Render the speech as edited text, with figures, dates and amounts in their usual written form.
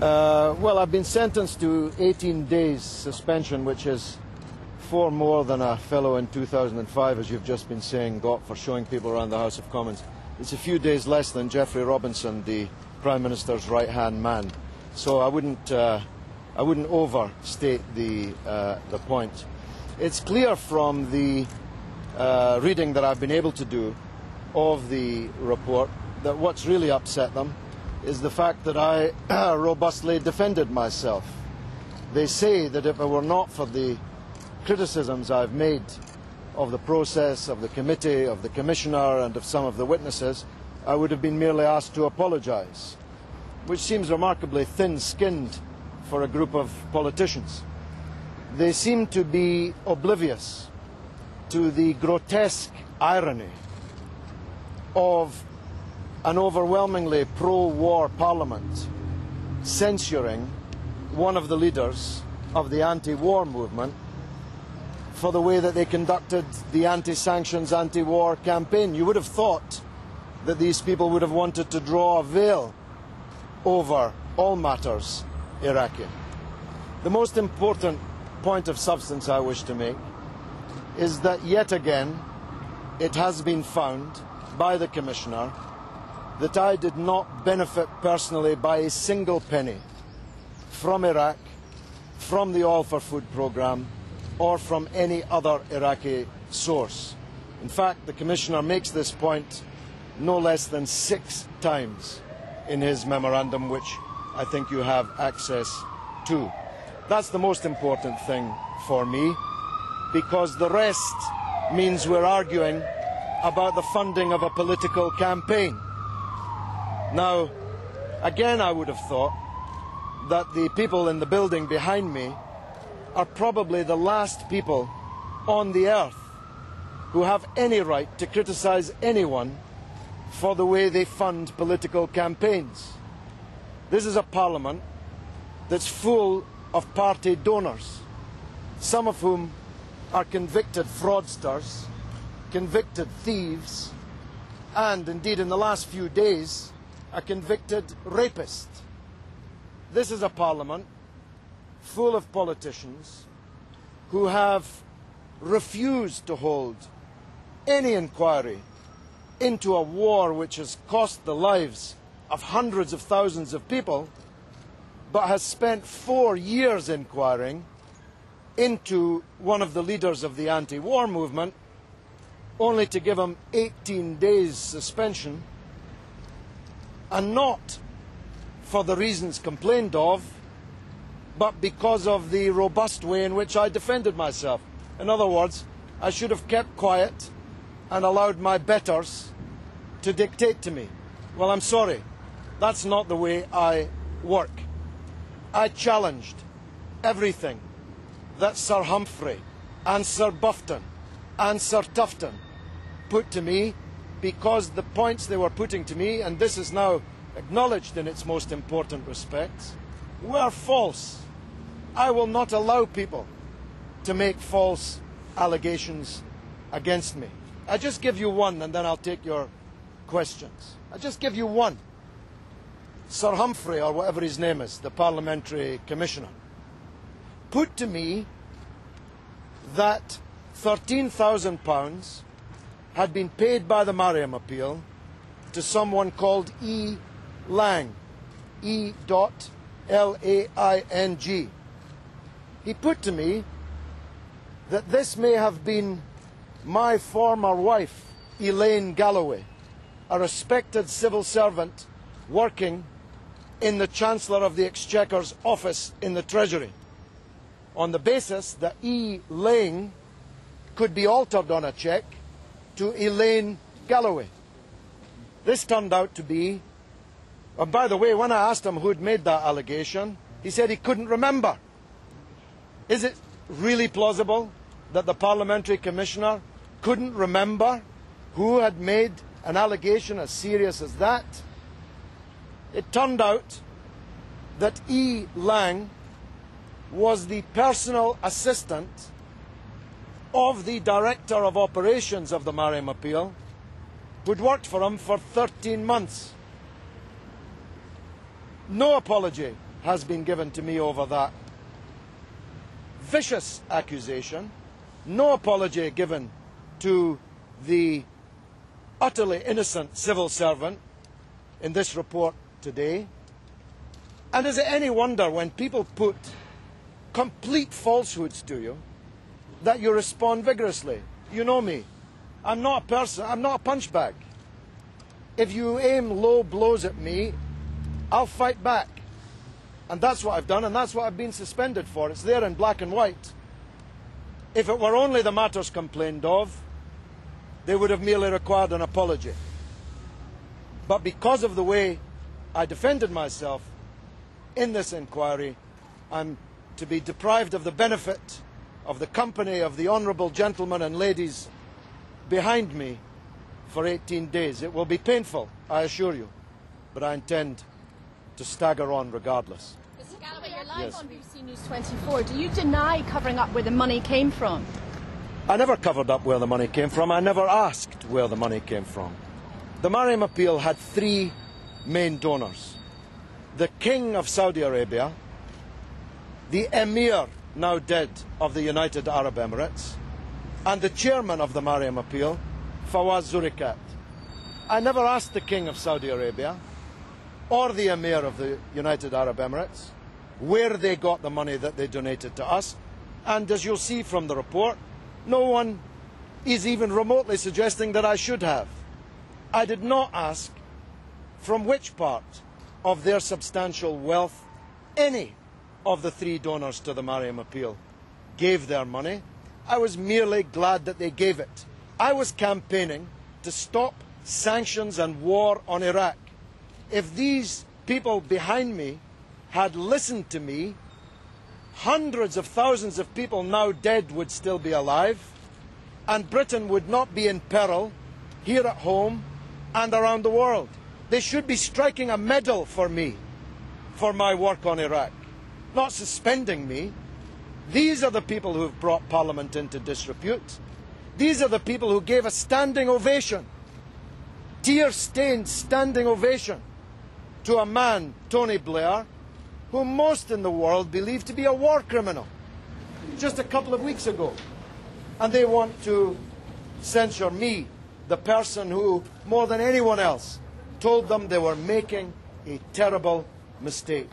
Well, I've been sentenced to 18 days suspension, which is 4 more than a fellow in 2005, as you've just been saying, got for showing people around the House of Commons. It's a few days less than Geoffrey Robinson, the Prime Minister's right-hand man. So I wouldn't overstate the point. It's clear from the reading that I've been able to do of the report that what's really upset them is the fact that I robustly defended myself. They say that if it were not for the criticisms I've made of the process, of the committee, of the Commissioner and of some of the witnesses, I would have been merely asked to apologise, which seems remarkably thin-skinned for a group of politicians. They seem to be oblivious to the grotesque irony of an overwhelmingly pro-war Parliament censuring one of the leaders of the anti-war movement for the way that they conducted the anti-sanctions, anti-war campaign. You would have thought that these people would have wanted to draw a veil over all matters Iraqi. The most important point of substance I wish to make is that yet again it has been found by the Commissioner that I did not benefit personally by a single penny from Iraq, from the Oil for Food programme, or from any other Iraqi source. In fact, the Commissioner makes this point no less than 6 times in his memorandum, which I think you have access to. That's the most important thing for me, because the rest means we're arguing about the funding of a political campaign. Now, again, I would have thought that the people in the building behind me are probably the last people on the earth who have any right to criticise anyone for the way they fund political campaigns. This is a Parliament that's full of party donors, some of whom are convicted fraudsters, convicted thieves, and indeed in the last few days a convicted rapist. This is a Parliament full of politicians who have refused to hold any inquiry into a war which has cost the lives of hundreds of thousands of people, but has spent 4 years inquiring into one of the leaders of the anti-war movement, only to give him 18 days suspension, and not for the reasons complained of, but because of the robust way in which I defended myself. In other words, I should have kept quiet and allowed my betters to dictate to me. Well, I'm sorry, that's not the way I work. I challenged everything that Sir Humphrey and Sir Bufton and Sir Tufton put to me, because the points they were putting to me, and this is now acknowledged in its most important respects, were false. I will not allow people to make false allegations against me. I just give you one and then I'll take your questions. I just give you one. Sir Humphrey, or whatever his name is, the Parliamentary Commissioner, put to me that £13,000 had been paid by the Mariam appeal to someone called E. Lang, E.L.A.I.N.G. He put to me that this may have been my former wife, Elaine Galloway, a respected civil servant working in the Chancellor of the Exchequer's office in the Treasury, on the basis that E. Lang could be altered on a cheque to Elaine Galloway. This turned out to be, and by the way, when I asked him who had made that allegation, he said he couldn't remember. Is it really plausible that the Parliamentary Commissioner couldn't remember who had made an allegation as serious as that? It turned out that E. Lang was the personal assistant of the Director of Operations of the Mariam Appeal, who'd worked for him for 13 months. No apology has been given to me over that vicious accusation, no apology given to the utterly innocent civil servant in this report today. And is it any wonder when people put complete falsehoods to you that you respond vigorously? You know me. I'm not a person, I'm not a punch bag. If you aim low blows at me, I'll fight back. And that's what I've done, and that's what I've been suspended for. It's there in black and white. If it were only the matters complained of, they would have merely required an apology. But because of the way I defended myself in this inquiry, I'm to be deprived of the benefit of the company of the honourable gentlemen and ladies behind me for 18 days. It will be painful, I assure you, but I intend to stagger on regardless. Mr. Galloway, you're live on BBC News 24. Do you deny covering up where the money came from? I never covered up where the money came from. I never asked where the money came from. The Mariam appeal had three main donors: the King of Saudi Arabia, the Emir, now dead, of the United Arab Emirates, and the chairman of the Mariam appeal, Fawaz Zurikat. I never asked the King of Saudi Arabia or the Emir of the United Arab Emirates where they got the money that they donated to us. And as you'll see from the report, no one is even remotely suggesting that I should have. I did not ask from which part of their substantial wealth any of the three donors to the Mariam appeal gave their money. I was merely glad that they gave it. I was campaigning to stop sanctions and war on Iraq. If these people behind me had listened to me, hundreds of thousands of people now dead would still be alive, and Britain would not be in peril here at home and around the world. They should be striking a medal for me for my work on Iraq, not suspending me. These are the people who have brought Parliament into disrepute. These are the people who gave a standing ovation, tear-stained standing ovation, to a man, Tony Blair, whom most in the world believe to be a war criminal, just a couple of weeks ago. And they want to censure me, the person who, more than anyone else, told them they were making a terrible mistake.